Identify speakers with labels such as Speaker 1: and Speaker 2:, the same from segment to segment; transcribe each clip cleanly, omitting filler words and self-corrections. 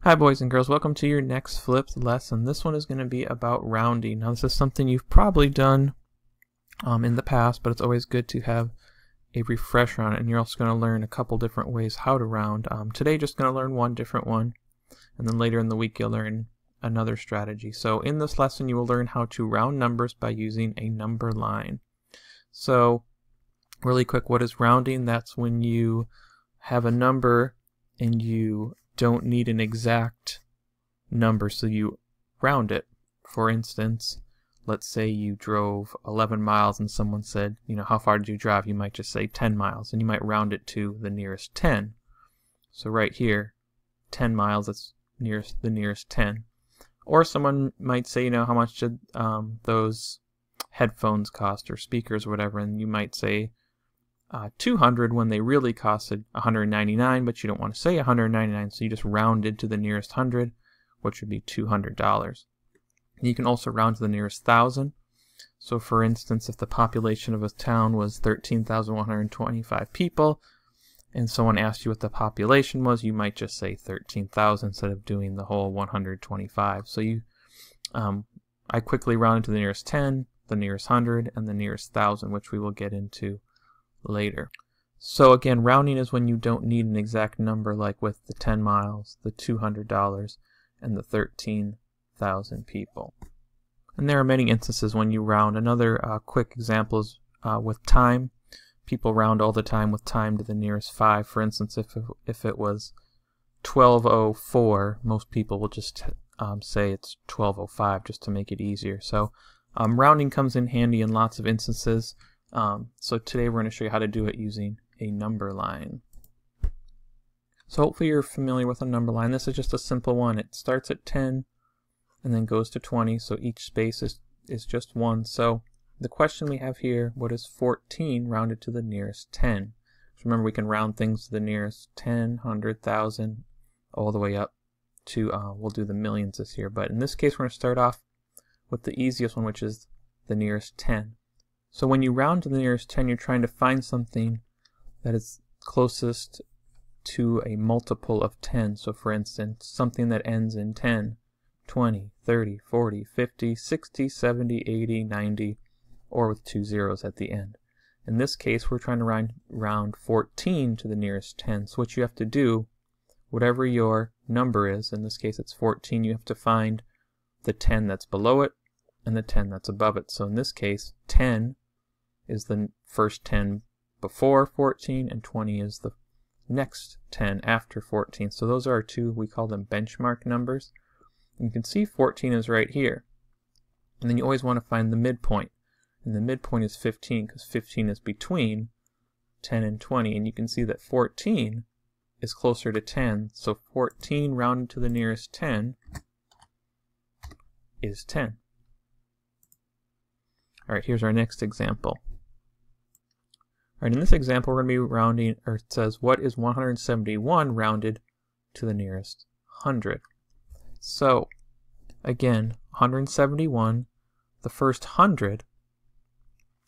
Speaker 1: Hi boys and girls, welcome to your next flipped lesson. This one is going to be about rounding. Now this is something you've probably done in the past, but it's always good to have a refresher on it, and you're also going to learn a couple different ways how to round. Today just going to learn one different one, and then later in the week you'll learn another strategy. So in this lesson you will learn how to round numbers by using a number line. So really quick, what is rounding? That's when you have a number and you don't need an exact number, so you round it. For instance, let's say you drove 11 miles and someone said, how far did you drive? You might just say 10 miles, and you might round it to the nearest 10. So right here, 10 miles, that's the nearest 10. Or someone might say, how much did those headphones cost, or speakers, or whatever, and you might say 200 when they really costed 199, but you don't want to say 199, so you just rounded to the nearest 100, which would be $200. You can also round to the nearest 1,000. So for instance, if the population of a town was 13,125 people, and someone asked you what the population was, you might just say 13,000 instead of doing the whole 125. So I quickly rounded to the nearest 10, the nearest 100, and the nearest 1,000, which we will get into later. So again, rounding is when you don't need an exact number, like with the 10 miles, the $200, and the 13,000 people. And there are many instances when you round. Another quick example is with time. People round all the time with time to the nearest 5. For instance, if it was 12:04, most people will just say it's 12:05 just to make it easier. So rounding comes in handy in lots of instances. So today we're going to show you how to do it using a number line. So hopefully you're familiar with a number line. This is just a simple one. It starts at 10 and then goes to 20, so each space is just 1. So the question we have here, what is 14 rounded to the nearest 10? So remember, we can round things to the nearest 10, 100, 1,000, all the way up to, we'll do the millions this year, but in this case we're going to start off with the easiest one, which is the nearest 10. So when you round to the nearest 10, you're trying to find something that is closest to a multiple of 10. So for instance, something that ends in 10, 20, 30, 40, 50, 60, 70, 80, 90, or with 2 zeros at the end. In this case, we're trying to round 14 to the nearest 10. So what you have to do, whatever your number is, in this case it's 14, you have to find the 10 that's below it and the 10 that's above it. So in this case, 10 is the first 10 before 14, and 20 is the next 10 after 14. So those are our two, we call them benchmark numbers. And you can see 14 is right here. And then you always want to find the midpoint. And the midpoint is 15, because 15 is between 10 and 20. And you can see that 14 is closer to 10. So 14 rounded to the nearest 10 is 10. All right, here's our next example. All right, in this example, we're going to be rounding, or it says, what is 171 rounded to the nearest 100? So, again, 171, the first 100,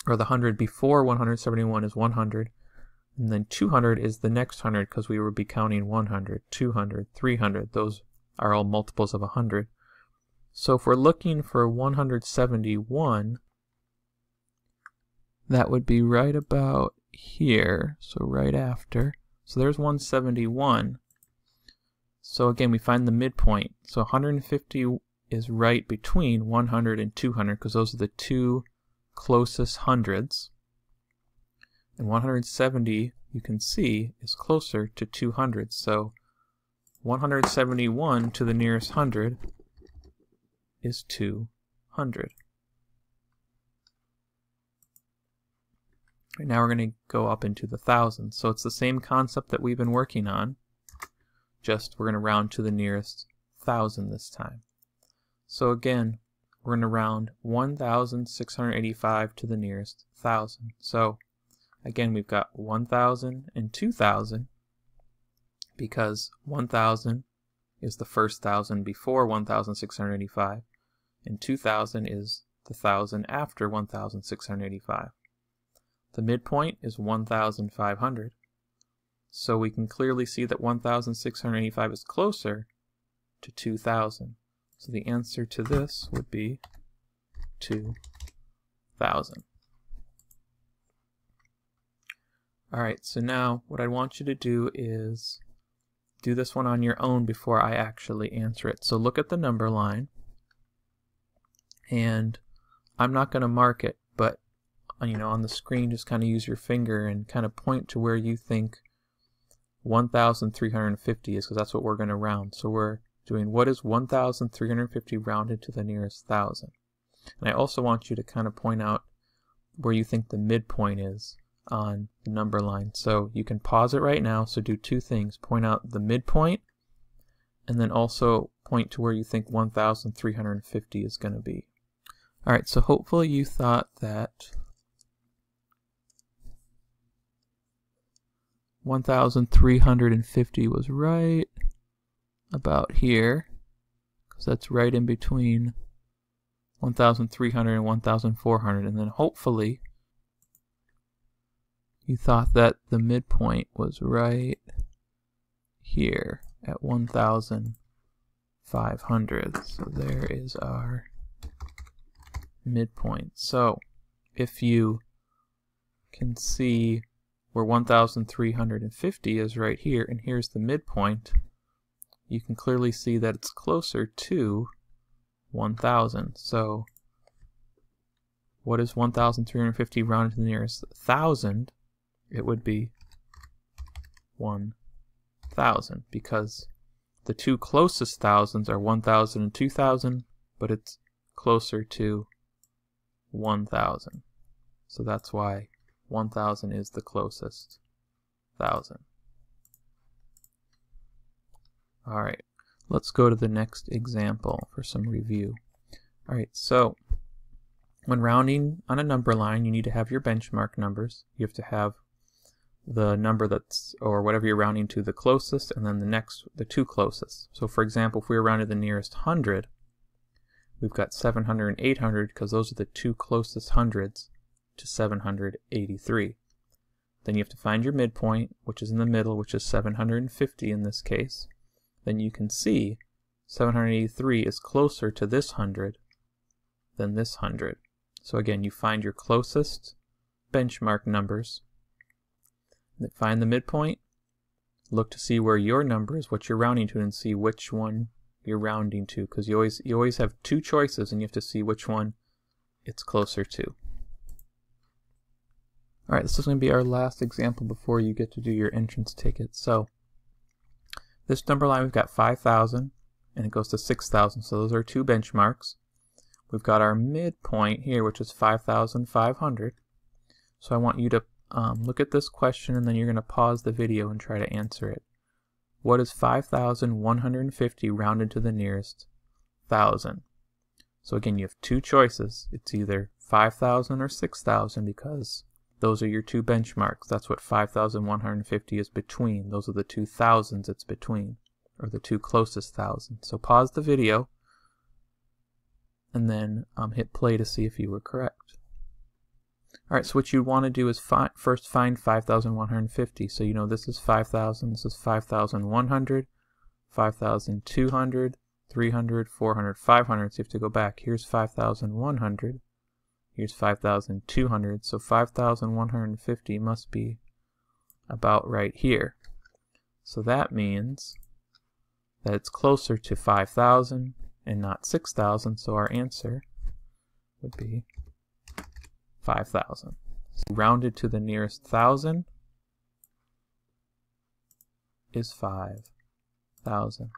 Speaker 1: or the 100 before 171 is 100, and then 200 is the next 100, because we would be counting 100, 200, 300. Those are all multiples of 100. So if we're looking for 171, that would be right about here, so right after. So there's 171. So again, we find the midpoint. So 150 is right between 100 and 200, because those are the two closest hundreds. And 170, you can see, is closer to 200. So 171 to the nearest 100 is 200. Right, now we're going to go up into the thousands. So it's the same concept that we've been working on, just we're going to round to the nearest 1,000 this time. So again, we're going to round 1,685 to the nearest 1,000. So again, we've got 1,000 and 2,000, because 1,000 is the first 1,000 before 1,685, and 2,000 is the 1,000 after 1,685. The midpoint is 1,500. So we can clearly see that 1,685 is closer to 2,000. So the answer to this would be 2,000. Alright, so now what I want you to do is do this one on your own before I actually answer it. So look at the number line, and I'm not going to mark it, but on the screen just kind of use your finger and kind of point to where you think 1,350 is, because that's what we're going to round. So we're doing, what is 1,350 rounded to the nearest thousand? And I also want you to kind of point out where you think the midpoint is on the number line. So you can pause it right now. So do two things: point out the midpoint, and then also point to where you think 1,350 is going to be. Alright, so hopefully you thought that 1,350 was right about here, because that's right in between 1,300 and 1,400, and then hopefully you thought that the midpoint was right here at 1,500. So there is our midpoint. So if you can see where 1,350 is right here, and here's the midpoint, you can clearly see that it's closer to 1,000. So what is 1,350 rounded to the nearest 1,000? It would be 1,000, because the two closest thousands are 1,000 and 2,000, but it's closer to 1,000. So that's why 1,000 is the closest 1,000. Alright, let's go to the next example for some review. Alright, so when rounding on a number line, you need to have your benchmark numbers. You have to have the number that's, or whatever you're rounding to, the closest, and then the two closest. So for example, if we were rounded the nearest 100, we've got 700 and 800, because those are the two closest hundreds to 783. Then you have to find your midpoint, which is in the middle, which is 750 in this case. Then you can see 783 is closer to this 100 than this 100. So again, you find your closest benchmark numbers, find the midpoint, look to see where your number is, what you're rounding to, and see which one you're rounding to, because you always have two choices, and you have to see which one it's closer to. Alright, this is going to be our last example before you get to do your entrance ticket. So this number line, we've got 5,000, and it goes to 6,000, so those are two benchmarks. We've got our midpoint here, which is 5,500. So I want you to look at this question, and then you're going to pause the video and try to answer it. What is 5,150 rounded to the nearest 1,000? So again, you have two choices. It's either 5,000 or 6,000, because those are your two benchmarks. That's what 5,150 is between. Those are the two thousands it's between, or the two closest thousands. So pause the video, and then hit play to see if you were correct. Alright, so what you want to do is first find 5,150. So you know this is 5,000, this is 5,100, 5,200, 300, 400, 500. So you have to go back. Here's 5,100. Here's 5,200. So 5,150 must be about right here. So that means that it's closer to 5,000 and not 6,000. So our answer would be 5,000. So rounded to the nearest 1,000 is 5,000.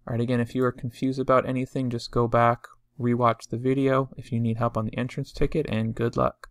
Speaker 1: Alright, again, if you are confused about anything, just go back, rewatch the video if you need help on the entrance ticket, and good luck.